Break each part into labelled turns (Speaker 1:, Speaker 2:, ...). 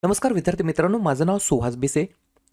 Speaker 1: नमस्कार विद्यार्थी मित्रांनो, माझं नाव सुहास बिसे.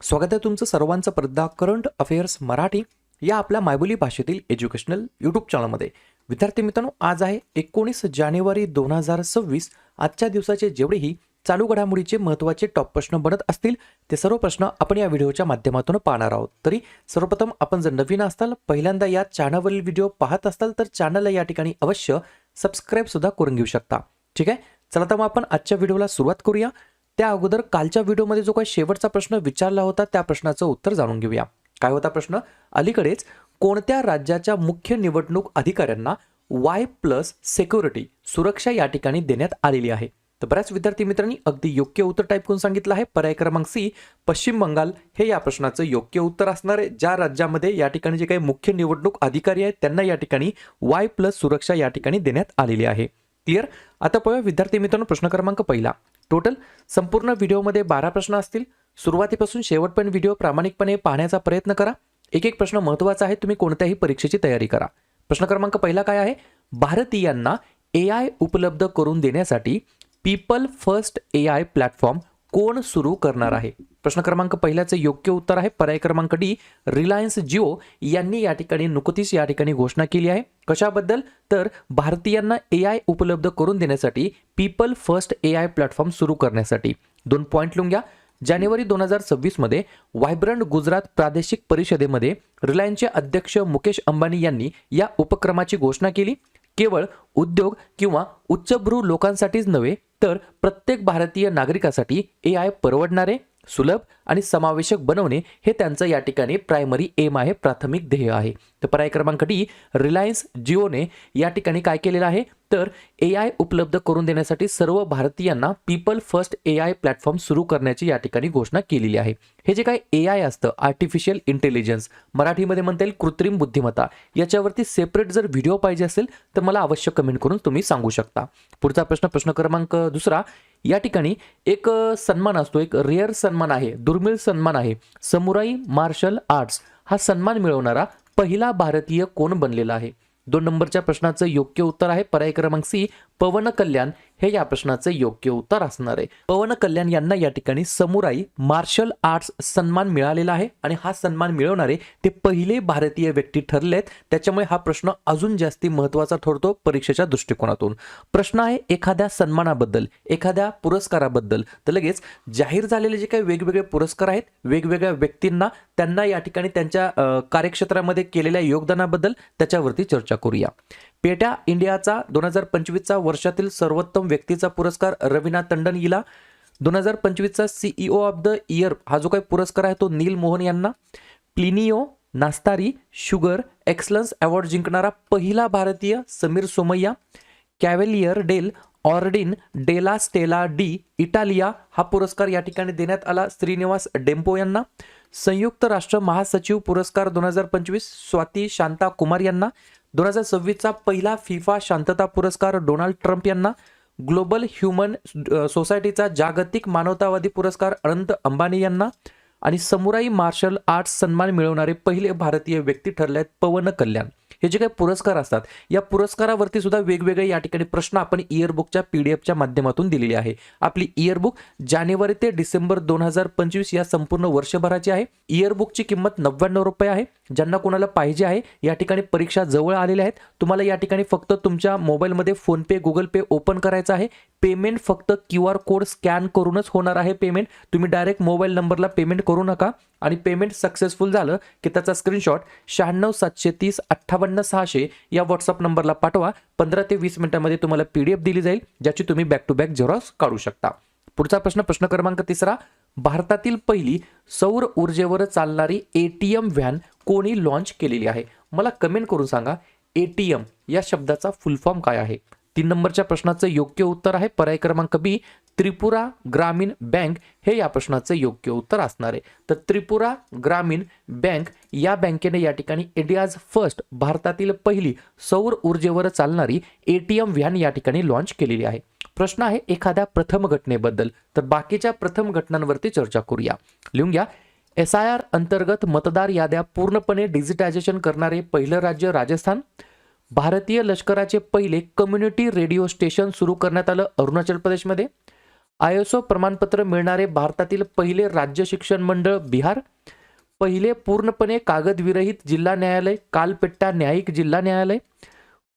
Speaker 1: स्वागत आहे तुमचं सर्वांचं परदा करंट अफेअर्स मराठी या आपल्या मायबोली भाषेतील एज्युकेशनल यूट्यूब चॅनलमध्ये. विद्यार्थी मित्रांनो, आज आहे 19 जानेवारी 2026. आजच्या दिवसाचे जेवढेही चालू घडामोडीचे महत्त्वाचे टॉप प्रश्न बनत असतील ते सर्व प्रश्न आपण या व्हिडिओच्या माध्यमातून पाहणार आहोत. तरी सर्वप्रथम आपण जर नवीन असाल, पहिल्यांदा या चॅनलवरील व्हिडिओ पाहत असाल तर चॅनलला या ठिकाणी अवश्य सबस्क्राईब सुद्धा करून घेऊ शकता. ठीक आहे, चला तर मग आपण आजच्या व्हिडिओला सुरुवात करूया. त्या अगोदर कालच्या व्हिडिओमध्ये जो काही शेवटचा प्रश्न विचारला होता त्या प्रश्नाचं उत्तर जाणून घेऊया. काय होता प्रश्न? अलीकडेच कोणत्या राज्याच्या मुख्य निवडणूक अधिकाऱ्यांना Y+ सिक्युरिटी सुरक्षा या ठिकाणी देण्यात आलेली आहे? तर बऱ्याच विद्यार्थी मित्रांनी अगदी योग्य उत्तर टाईप करून सांगितलं आहे. पर्याय क्रमांक सी पश्चिम बंगाल हे या प्रश्नाचं योग्य उत्तर असणार आहे. ज्या राज्यामध्ये या ठिकाणी जे काही मुख्य निवडणूक अधिकारी आहेत त्यांना या ठिकाणी Y+ सुरक्षा या ठिकाणी देण्यात आलेली आहे. क्लिअर? आता पाहूया विद्यार्थी मित्रांनो प्रश्न क्रमांक पहिला. टोटल संपूर्ण व्हिडिओमध्ये 12 प्रश्न असतील. सुरुवातीपासून शेवटपर्यंत व्हिडिओ प्रामाणिकपणे पाहण्याचा प्रयत्न करा. एक एक प्रश्न महत्त्वाचा आहे, तुम्ही कोणत्याही परीक्षेची तयारी करा. प्रश्न क्रमांक पहिला काय आहे? भारतीयांना AI उपलब्ध करून देण्यासाठी पीपल फर्स्ट AI प्लॅटफॉर्म कोण सुरू करणार आहे? प्रश्न क्रमांक पहिल्याचे योग्य उत्तर आहे पर्याय क्रमांक डी, रिलायन्स जिओ यांनी या ठिकाणी नुकतीच या ठिकाणी घोषणा केली आहे. कशाबद्दल? तर भारतीयांना AI उपलब्ध करून देण्यासाठी पीपल फर्स्ट AI प्लॅटफॉर्म सुरू करण्यासाठी. 2 पॉईंट लिहून घ्या. जानेवारी 2026 मध्ये व्हायब्रंट गुजरात प्रादेशिक परिषदेमध्ये रिलायन्सचे अध्यक्ष मुकेश अंबानी यांनी या उपक्रमाची घोषणा केली. केवळ उद्योग किंवा उच्चभ्रू लोकांसाठीच नव्हे तर प्रत्येक भारतीय नागरिकासाठी AI परवडणारे, सुलभ आणि समावेशक बनवणे हे त्यांचं या ठिकाणी प्रायमरी एम आहे, प्राथमिक ध्येय आहे. तर पर्याय क्रमांक डी, रिलायन्स जिओने या ठिकाणी काय केलेलं आहे? तर AI उपलब्ध करून देण्यासाठी सर्व भारतीयांना पीपल फर्स्ट AI प्लॅटफॉर्म सुरू करण्याची या ठिकाणी घोषणा केलेली आहे. हे जे काही AI असतं, आर्टिफिशियल इंटेलिजन्स, मराठीमध्ये म्हणता येईल कृत्रिम बुद्धिमत्ता, याच्यावरती सेपरेट जर व्हिडिओ पाहिजे असेल तर मला अवश्य कमेंट करून तुम्ही सांगू शकता. पुढचा प्रश्न, प्रश्न क्रमांक दुसरा. या ठिकाणी एक सन्मान असतो, एक रेअर सन्मान आहे, दुर्मिळ सन्मान आहे. समुराई मार्शल आर्ट्स हा सन्मान मिळवणारा पहिला भारतीय कोण बनलेला आहे? 2 नंबरच्या प्रश्नाचं योग्य उत्तर आहे पर्याय क्रमांक सी, पवन कल्याण हे या प्रश्नाचं योग्य उत्तर असणार आहे. पवन कल्याण यांना या ठिकाणी समुराई मार्शल आर्ट्स सन्मान मिळालेला आहे आणि हा सन्मान मिळवणारे ते पहिले भारतीय व्यक्ती ठरले आहेत. त्याच्यामुळे हा प्रश्न अजून जास्ती महत्त्वाचा ठरतो परीक्षेच्या दृष्टिकोनातून. प्रश्न आहे एखाद्या सन्मानाबद्दल, एखाद्या पुरस्काराबद्दल. तर लगेच जाहीर झालेले जे काही वेगवेगळे पुरस्कार आहेत, वेगवेगळ्या व्यक्तींना त्यांना या ठिकाणी त्यांच्या कार्यक्षेत्रामध्ये केलेल्या योगदानाबद्दल त्याच्यावरती चर्चा करूया. पेटा इंडियाचा 2025चा वर्षातील सर्वोत्तम व्यक्तीचा पुरस्कार रवीना टंडन हिला. 2025चा CEO ऑफ द इयर हा जो काही पुरस्कार आहे तो नील मोहन यांना. प्लिनियो नास्तारी शुगर एक्सलन्स अवॉर्ड जिंकणारा पहिला भारतीय समीर सोमय्या. कॅव्हेलियर डेल ऑर्डिन डेला स्टेला डी इटालिया हा पुरस्कार या ठिकाणी देण्यात आला श्रीनिवास डेम्पो यांना. संयुक्त राष्ट्र महासचिव पुरस्कार 2025 स्वाती शांता कुमार यांना. 2026चा पहिला फिफा शांतता पुरस्कार डोनाल्ड ट्रम्प यांना. ग्लोबल ह्युमन सोसायटीचा जागतिक मानवतावादी पुरस्कार अनंत अंबानी यांना. आणि समुराई मार्शल आर्ट्स सन्मान मिळवणारे पहिले भारतीय व्यक्ती ठरले आहेत पवन कल्याण. हे जे काही पुरस्कार असतात या पुरस्कारावरती सुद्धा वेगवेगळे या ठिकाणी प्रश्न आपण इयरबुकच्या PDF माध्यमातून दिलेली आहे. आपली इयरबुक जानेवारी ते डिसेंबर 2025 या संपूर्ण वर्षभराची आहे. इयरबुकची किंमत 99 रुपये आहे. ज्यांना कोणाला पाहिजे आहे, या ठिकाणी परीक्षा जवळ आलेल्या आहेत. तुम्हाला या ठिकाणी फक्त तुमच्या मोबाईलमध्ये फोनपे, गुगल पे ओपन करायचं आहे. पेमेंट फक्त QR कोड स्कॅन करूनच होणार आहे पेमेंट. तुम्ही डायरेक्ट मोबाईल नंबरला पेमेंट करू नका. आणि पेमेंट सक्सेसफुल झालं की त्याचा स्क्रीनशॉट 96730586 या व्हॉट्सअप नंबरला पाठवा. 15 ते 20 मिनिटांमध्ये तुम्हाला PDF दिली जाईल, ज्याची तुम्ही बॅक टू बॅक झेरॉक्स काढू शकता. पुढचा प्रश्न, प्रश्न क्रमांक तिसरा. भारतातील पहिली सौर ऊर्जेवर चालणारी ATM व्हॅन कोणी लॉन्च केलेली आहे? मला कमेंट करून सांगा ATM या शब्दाचा फुल फॉर्म काय आहे? 3 नंबरच्या प्रश्नाचं योग्य उत्तर आहे पर्याय क्रमांक बी, त्रिपुरा ग्रामीण बँक हे या प्रश्नाचं योग्य उत्तर असणार आहे. तर त्रिपुरा ग्रामीण बँक या बँकेने या ठिकाणी इंडियाज फर्स्ट भारतातील पहिली सौर ऊर्जेवर चालणारी ATM व्हॅन या ठिकाणी लॉन्च केलेली आहे. प्रश्न आहे एखाद्या प्रथम घटनेबद्दल. तर बाकीच्या प्रथम घटनांवरती चर्चा करूया. लिहून घ्या. SIR अंतर्गत मतदार याद्या पूर्णपणे डिजिटायझेशन करणारे पहिलं राज्य राजस्थान. भारतीय लष्कराचे पहिले कम्युनिटी रेडिओ स्टेशन सुरू करण्यात आलं अरुणाचल प्रदेशमध्ये. ISO प्रमाणपत्र मिळणारे भारतातील पहिले राज्य शिक्षण मंडळ बिहार. पहिले पूर्णपणे कागदविरहित जिल्हा न्यायालय कालपेट्टा न्यायिक जिल्हा न्यायालय.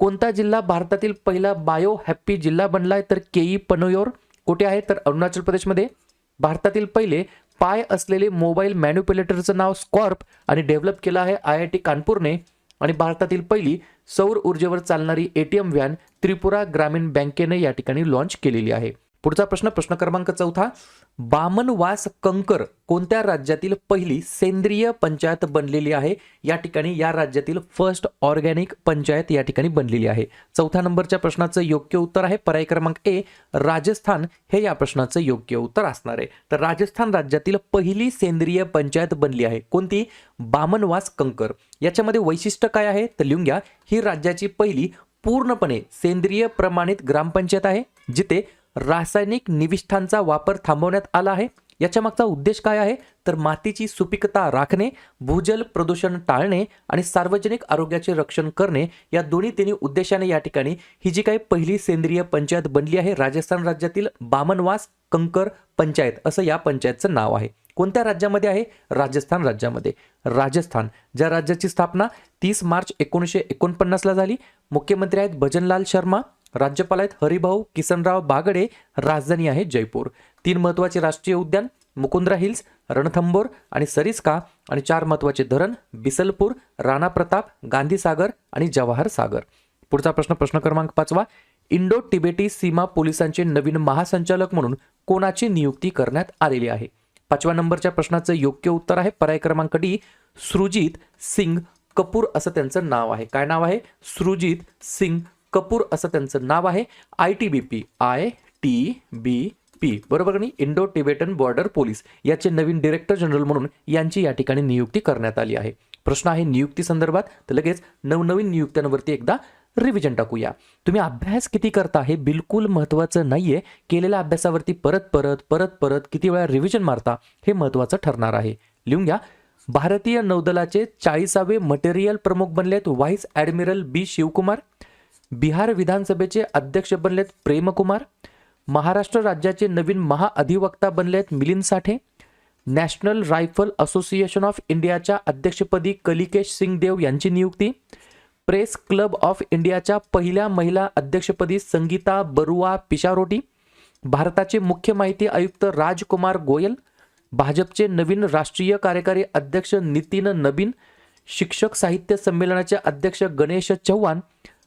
Speaker 1: कोणता जिल्हा भारतातील पहिला बायो हॅप्पी जिल्हा बनलाय? तर केई पनोयोर. कुठे आहे? तर अरुणाचल प्रदेशमध्ये. भारतातील पहिले पाय असलेले मोबाईल मॅन्युप्युलेटरचं नाव स्कॉर्प आणि डेव्हलप केलं आहे IIT कानपूरने. आणि भारतातील पहिली सौर ऊर्जेवर चालणारी ATM व्हॅन त्रिपुरा ग्रामीण बँकेने या ठिकाणी लॉन्च केलेली आहे. पुढचा प्रश्न, प्रश्न क्रमांक 4. बामनवास कंकर कोणत्या राज्यातील पहिली सेंद्रिय पंचायत बनलेली आहे? या ठिकाणी या राज्यातील फर्स्ट ऑर्गॅनिक पंचायत या ठिकाणी बनलेली आहे. 4थ्या नंबरच्या प्रश्नाचं योग्य उत्तर आहे पर्याय क्रमांक A राजस्थान हे या प्रश्नाचं योग्य उत्तर असणार आहे. तर राजस्थान राज्यातील पहिली सेंद्रिय पंचायत बनली आहे. कोणती? बामनवास कंकर. याच्यामध्ये वैशिष्ट्य काय आहे? तर लिहून घ्या. ही राज्याची पहिली पूर्णपणे सेंद्रिय प्रमाणित ग्रामपंचायत आहे जिथे रासायनिक निविष्ठांचा वापर थांबवण्यात आला आहे. याच्या मागचा उद्देश काय आहे? तर मातीची सुपीकता राखणे, भूजल प्रदूषण टाळणे आणि सार्वजनिक आरोग्याचे रक्षण करणे या तिन्ही उद्देशाने या ठिकाणी ही जी काही पहिली सेंद्रिय पंचायत बनली आहे राजस्थान राज्यातील बामनवास कंकर पंचायत असं या पंचायतचं नाव आहे. कोणत्या राज्यामध्ये आहे? राजस्थान राज्यामध्ये. राजस्थान ज्या राज्याची स्थापना 30 मार्च 1949 ला झाली. मुख्यमंत्री आहेत भजनलाल शर्मा. राज्यपाल आहेत हरिभाऊ किसनराव बागडे. राजधानी आहे जयपूर. 3 महत्त्वाचे राष्ट्रीय उद्यान मुकुंद्रा हिल्स, रणथंबोर आणि सरिस्का. आणि 4 महत्त्वाचे धरण बिसलपूर, राणा प्रताप, गांधी सागर आणि जवाहर सागर. पुढचा प्रश्न, प्रश्न क्रमांक 5. इंडो तिबेटी सीमा पोलिसांचे नवीन महासंचालक म्हणून कोणाची नियुक्ती करण्यात आलेली आहे? 5व्या नंबरच्या प्रश्नाचं योग्य उत्तर आहे पर्याय क्रमांक D सुरजीत सिंग कपूर असं त्यांचं नाव आहे. काय नाव आहे? सुरजीत सिंग कपूर असं त्यांचं नाव आहे. ITBP बरोबर नाही? इंडो टिबेटन बॉर्डर पोलीस याचे नवीन डायरेक्टर जनरल म्हणून यांची या ठिकाणी नियुक्ती करण्यात आली आहे. प्रश्न आहे नियुक्ती संदर्भात. तर लगेच नवनवीन नियुक्त्यांवरती एकदा रिव्हिजन टाकूया. तुम्ही अभ्यास किती करता हे बिलकुल महत्त्वाचं नाहीये. केलेल्या अभ्यासावरती परत किती वेळा रिव्हिजन मारता हे महत्त्वाचं ठरणार आहे. लिहून घ्या. भारतीय नौदलाचे 40वे मटेरियल प्रमुख बनलेत vice admiral B Shivkumar. Bihar विधानसभेचे अध्यक्ष बनलेत प्रेमकुमार. महाराष्ट्र राज्याचे नवीन महाअधिवक्ता बनलेत Milind Sathe. National rifle association of इंडियाच्या अध्यक्षपदी कलिकेश सिंग देव यांची नियुक्ती. प्रेस क्लब ऑफ इंडियाच्या पहिल्या महिला अध्यक्षपदी संगीता बरुआ पिशारोटी. भारताचे मुख्य माहिती आयुक्त राजकुमार गोयल. भाजपचे नवीन राष्ट्रीय कार्यकारी अध्यक्ष नितीन नबीन. शिक्षक साहित्य संमेलनाचे अध्यक्ष गणेश चव्हाण.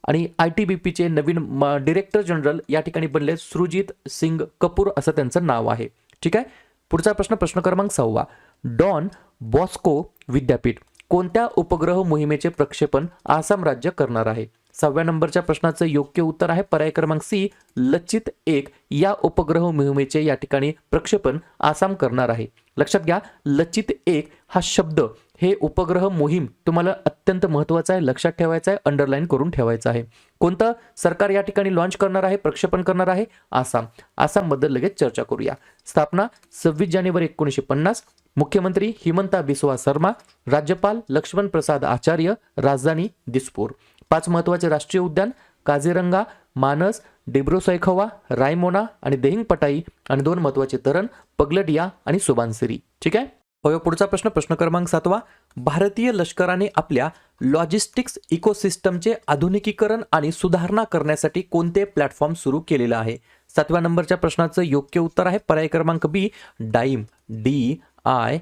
Speaker 1: आणि ITBPचे नवीन डायरेक्टर जनरल या ठिकाणी बनले सुरजीत सिंग कपूर असं त्यांचं नाव आहे. ठीक आहे. पुढचा प्रश्न, प्रश्न क्रमांक 6. डॉन बॉस्को विद्यापीठ कोणत्या उपग्रह मोहिमेचे प्रक्षेपण आसाम राज्य करणार आहे? 6व्या नंबरच्या प्रश्नाचं योग्य उत्तर आहे पर्याय क्रमांक C लचित 1 या उपग्रह मोहिमेचे या ठिकाणी प्रक्षेपण आसाम करणार आहे. लक्षात घ्या. लचित 1 हा शब्द हे उपग्रह मोहीम तुम्हाला अत्यंत महत्त्वाचा आहे. लक्षात ठेवायचा आहे. अंडरलाईन करून ठेवायचा आहे. कोणतं सरकार या ठिकाणी लॉन्च करणार आहे, प्रक्षेपण करणार आहे? आसाम. आसामबद्दल लगेच चर्चा करूया. स्थापना 26 जानेवारी 1950. मुख्यमंत्री हिमंता बिस्वा शर्मा. राज्यपाल लक्ष्मण प्रसाद आचार्य. राजधानी दिसपूर. 5 महत्त्वाचे राष्ट्रीय उद्यान काझीरंगा, मानस, डिब्रू-सैखोवा, रायमोना आणि देहिंग पटाई. आणि 2 महत्त्वाचे धरण पगलडिया आणि सुबानसिरी. ठीक आहे. पुढचा प्रश्न, प्रश्न क्रमांक 7. भारतीय लष्कराने आपल्या लॉजिस्टिक्स इकोसिस्टमचे आधुनिकीकरण आणि सुधारणा करण्यासाठी कोणते प्लॅटफॉर्म सुरू केलेलं आहे? 7व्या नंबरच्या प्रश्नाचं योग्य उत्तर आहे पर्याय क्रमांक B डाईम DIME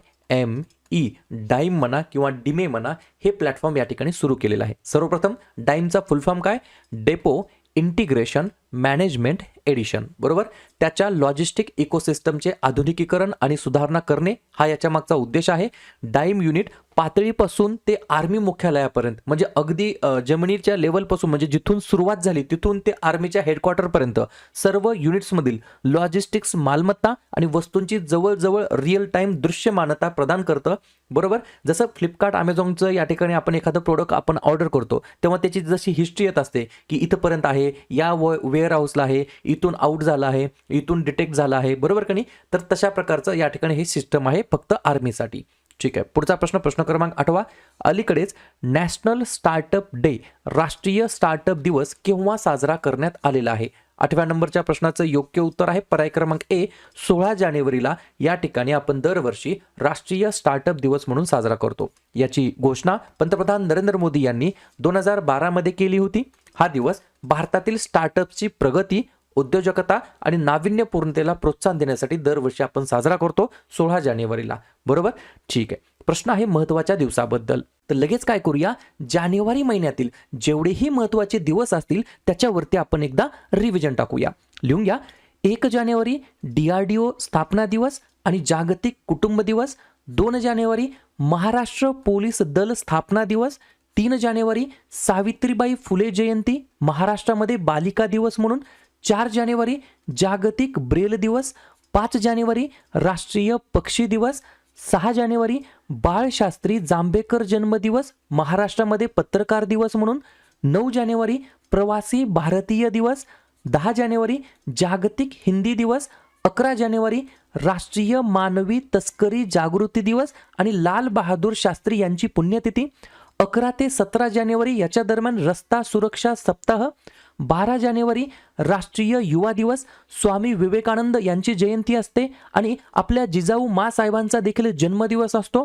Speaker 1: डाईम म्हणा किंवा डिमे म्हणा हे प्लॅटफॉर्म या ठिकाणी सुरू केलेलं आहे. सर्वप्रथम डाईमचा फुल फॉर्म काय? Depot integration management edition. बरोबर. त्याच्या लॉजिस्टिक इकोसिस्टमचे आधुनिकीकरण आणि सुधारणा करणे हा याच्या मागचा उद्देश आहे. डाईम युनिट पातळीपासून ते आर्मी मुख्यालयापर्यंत म्हणजे अगदी जमिनीच्या लेवलपासून म्हणजे जिथून सुरुवात झाली तिथून ते आर्मीच्या हेडक्वार्टरपर्यंत सर्व युनिट्समधील लॉजिस्टिक्स मालमत्ता आणि वस्तूंची जवळजवळ रिअल टाईम दृश्यमानता प्रदान करतं. बरोबर. जसं फ्लिपकार्ट अमेझॉनचं या ठिकाणी आपण एखादं प्रोडक्ट आपण ऑर्डर करतो तेव्हा त्याची जशी हिस्ट्री येत असते की इथंपर्यंत आहे, या वेअर हाऊसला आहे, इथून आउट झाला आहे, इथून डिटेक्ट झाला आहे. बरोबर का नाही? तर तशा प्रकारचं या ठिकाणी हे सिस्टम आहे फक्त आर्मीसाठी. ठीक आहे. पुढचा प्रश्न, प्रश्न क्रमांक 8. अलीकडेच नॅशनल स्टार्टअप डे राष्ट्रीय स्टार्टअप दिवस केव्हा साजरा करण्यात आलेला आहे? 8व्या नंबरच्या प्रश्नाचं योग्य उत्तर आहे पर्याय क्रमांक ए 16 जानेवारीला या ठिकाणी आपण दरवर्षी राष्ट्रीय स्टार्टअप दिवस म्हणून साजरा करतो. याची घोषणा पंतप्रधान नरेंद्र मोदी यांनी 2012 मध्ये केली होती. हा दिवस भारतातील स्टार्टअपची प्रगती, उद्योजकता आणि नाविन्यपूर्णतेला प्रोत्साहन देण्यासाठी दरवर्षी आपण साजरा करतो 16 जानेवारीला. बरोबर, ठीक आहे. प्रश्न आहे महत्त्वाच्या दिवसाबद्दल. तर लगेच काय करूया, जानेवारी महिन्यातील जेवढेही महत्त्वाचे दिवस असतील त्याच्यावरती आपण एकदा रिव्हिजन टाकूया. लिहून घ्या. 1 जानेवारी DRDO स्थापना दिवस आणि जागतिक कुटुंब दिवस. 2 जानेवारी महाराष्ट्र पोलीस दल स्थापना दिवस. 3 जानेवारी सावित्रीबाई फुले जयंती, महाराष्ट्रामध्ये बालिका दिवस म्हणून. 4 जानेवारी जागतिक ब्रेल दिवस. 5 जानेवारी राष्ट्रीय पक्षी दिवस. 6 जानेवारी बाळशास्त्री जांभेकर जन्मदिवस, महाराष्ट्रामध्ये पत्रकार दिवस म्हणून. 9 जानेवारी प्रवासी भारतीय दिवस. 10 जानेवारी जागतिक हिंदी दिवस. 11 जानेवारी राष्ट्रीय मानवी तस्करी जागृती दिवस आणि लाल बहादूर शास्त्री यांची पुण्यतिथी. 11 ते 17 जानेवारी याच्या दरम्यान रस्ता सुरक्षा सप्ताह. 12 जानेवारी राष्ट्रीय युवा दिवस, स्वामी विवेकानंद यांची जयंती असते आणि आपल्या जिजाऊ माँसाहेबांचा देखील जन्मदिवस असतो.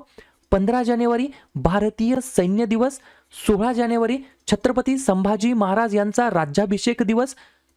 Speaker 1: 15 जानेवारी भारतीय सैन्य दिवस. 16 जानेवारी छत्रपती संभाजी महाराज यांचा राज्याभिषेक दिवस.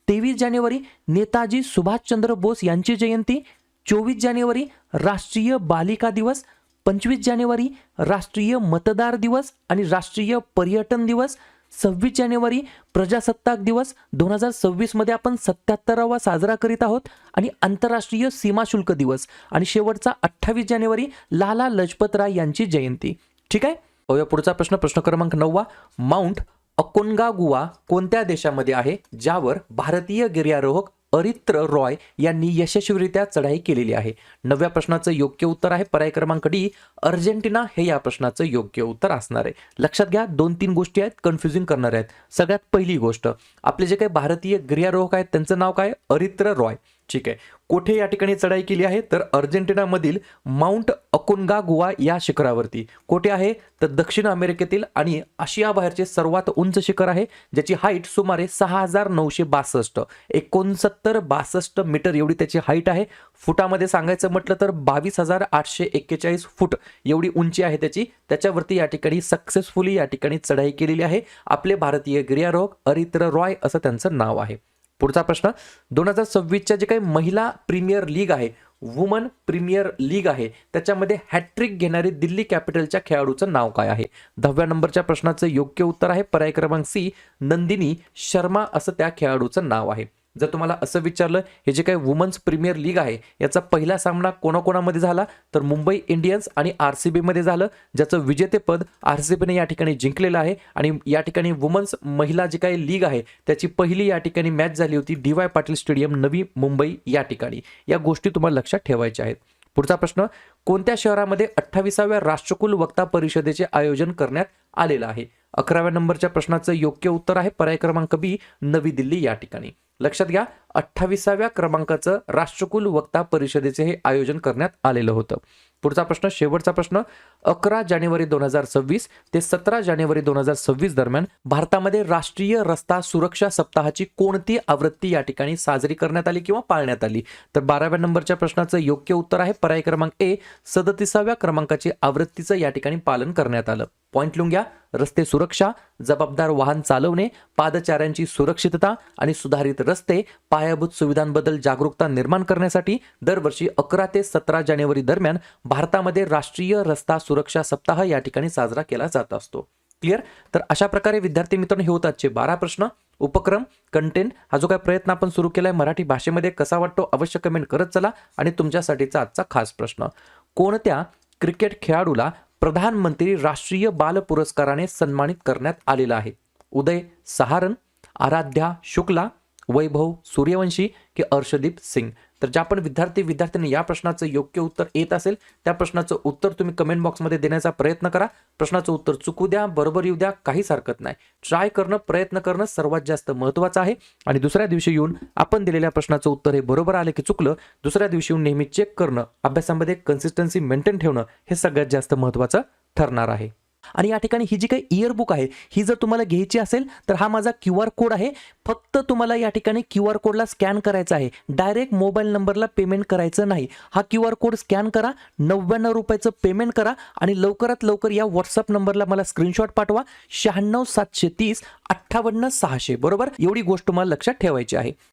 Speaker 1: 23 जानेवारी नेताजी सुभाषचंद्र बोस यांची जयंती. 24 जानेवारी राष्ट्रीय बालिका दिवस. 25 जानेवारी राष्ट्रीय मतदार दिवस आणि राष्ट्रीय पर्यटन दिवस. 26 जानेवारी प्रजासत्ताक दिवस 2026 मध्ये आपण 77वा साजरा करीत आहोत आणि आंतरराष्ट्रीय सीमा शुल्क दिवस. आणि शेवटचा 28 जानेवारी लाला लजपत राय यांची जयंती. ठीक आहे. पुढचा प्रश्न, प्रश्न क्रमांक 9. माउंट अकोन्कागुआ कोणत्या देशामध्ये आहे, ज्यावर भारतीय गिर्यारोहक अरित्र रॉय यांनी यशस्वीरित्या चढाई केलेली आहे? 9व्या प्रश्नाचं योग्य उत्तर आहे पर्याय क्रमांक डी अर्जेंटिना हे या प्रश्नाचं योग्य उत्तर असणार आहे. लक्षात घ्या, 2-3 गोष्टी आहेत कन्फ्युजिंग करणार आहेत. सगळ्यात पहिली गोष्ट, आपले जे काही भारतीय गिर्यारोहक आहेत त्यांचं नाव काय, अरित्र रॉय. ठीक आहे. कोठे या ठिकाणी चढाई केली आहे, तर अर्जेंटिनामधील माउंट अकोन्कागुआ या शिखरावरती. कोठे आहे, तर दक्षिण अमेरिकेतील आणि आशिया बाहेरचे सर्वात उंच शिखर आहे, ज्याची हाईट सुमारे 6962 6962 मीटर एवढी त्याची हाईट आहे. फुटामध्ये सांगायचं म्हटलं तर 22,841 फूट एवढी उंची आहे त्याची. त्याच्यावरती या ठिकाणी सक्सेसफुली या ठिकाणी चढाई केलेली आहे आपले भारतीय गिर्यारोहक अरित्र रॉय असं त्यांचं नाव आहे. पुढचा प्रश्न, 2026च्या जे काही महिला प्रीमियर लीग आहे, वुमन प्रीमियर लीग आहे, त्याच्यामध्ये हॅट्रिक घेणारे दिल्ली कॅपिटलच्या खेळाडूचं नाव काय आहे? 10व्या नंबरच्या प्रश्नाचं योग्य उत्तर आहे पर्याय क्रमांक सी नंदिनी शर्मा असं त्या खेळाडूचं नाव आहे. जर तुम्हाला असं विचारलं हे जे काही वुमन्स प्रीमियर लीग आहे याचा पहिला सामना कोणाकोणामध्ये झाला, तर मुंबई इंडियन्स आणि RCB मध्ये झालं, ज्याचं विजेतेपद RCBने या ठिकाणी जिंकलेलं आहे. आणि या ठिकाणी वुमन्स महिला जी काही लीग आहे त्याची पहिली या ठिकाणी मॅच झाली होती DY पाटील स्टेडियम नवी मुंबई या ठिकाणी. या गोष्टी तुम्हाला लक्षात ठेवायच्या आहेत. पुढचा प्रश्न, कोणत्या शहरामध्ये 28व्या राष्ट्रकुल वक्ता परिषदेचे आयोजन करण्यात आलेलं आहे? 11व्या नंबरच्या प्रश्नाचं योग्य उत्तर आहे पर्याय क्रमांक बी नवी दिल्ली या ठिकाणी. लक्षात घ्या, 28व्या क्रमांकाचं राष्ट्रकुल वक्ता परिषदेचे हे आयोजन करण्यात आलेलं होतं. पुढचा प्रश्न, शेवटचा प्रश्न, 11 जानेवारी 2026 ते 17 जानेवारी 2026 दरम्यान भारतामध्ये राष्ट्रीय रस्ता सुरक्षा सप्ताहाची कोणती आवृत्ती या ठिकाणी साजरी करण्यात आली किंवा पाळण्यात आली? तर 12व्या नंबरच्या प्रश्नाचं योग्य उत्तर आहे पर्याय क्रमांक ए 37व्या क्रमांकाची आवृत्तीचं या ठिकाणी पालन करण्यात आलं. पॉइंट लिहून घ्या. रस्ते सुरक्षा, जबाबदार वाहन चालवणे, पादचाऱ्यांची सुरक्षितता आणि सुधारित रस्ते, पायाभूत सुविधांबद्दल जागरूकता निर्माण करण्यासाठी दरवर्षी 11 ते 17 जानेवारी दरम्यान भारतामध्ये राष्ट्रीय रस्ता सुरक्षा सप्ताह या ठिकाणी साजरा केला जात असतो. क्लिअर? तर अशा प्रकारे विद्यार्थी मित्रांनो हे होतात आजचे 12 प्रश्न. उपक्रम, कंटेंट हा जो काही प्रयत्न आपण सुरू केलाय मराठी भाषेमध्ये कसा वाटतो अवश्य कमेंट करत चला. आणि तुमच्यासाठीचा आजचा खास प्रश्न, कोणत्या क्रिकेट खेळाडूला प्रधानमंत्री राष्ट्रीय बाल पुरस्काराने सन्मानित करण्यात आलेला आहे? उदय सहारन, आराध्या शुक्ला, वैभव सूर्यवंशी की अर्शदीप सिंग? तर ज्या पण विद्यार्थ्यांनी या प्रश्नाचं योग्य उत्तर येत असेल त्या प्रश्नाचं उत्तर तुम्ही कमेंट बॉक्समध्ये देण्याचा प्रयत्न करा. प्रश्नाचं उत्तर चुकू द्या, बरोबर येऊ द्या, काहीच हरकत नाही. ट्राय करणं, प्रयत्न करणं सर्वात जास्त महत्त्वाचं आहे. आणि दुसऱ्या दिवशी येऊन आपण दिलेल्या प्रश्नाचं उत्तर हे बरोबर आलं की चुकलं, दुसऱ्या दिवशी येऊन नेहमी चेक करणं, अभ्यासामध्ये कन्सिस्टन्सी मेंटेन ठेवणं हे सगळ्यात जास्त महत्त्वाचं ठरणार आहे. आणि या ठिकाणी ही जी काही इयरबुक आहे ही जर तुम्हाला घ्यायची असेल तर हा माझा QR कोड आहे. फक्त तुम्हाला या ठिकाणी QR कोडला स्कॅन करायचा आहे. डायरेक्ट मोबाईल नंबरला पेमेंट करायचं नाही. हा QR कोड स्कॅन करा, 99 रुपयाचं पेमेंट करा आणि लवकरात लवकर या व्हॉट्सअप नंबरला मला स्क्रीनशॉट पाठवा. 96 730 58 600 बरोबर. एवढी गोष्ट मला लक्षात ठेवायची आहे.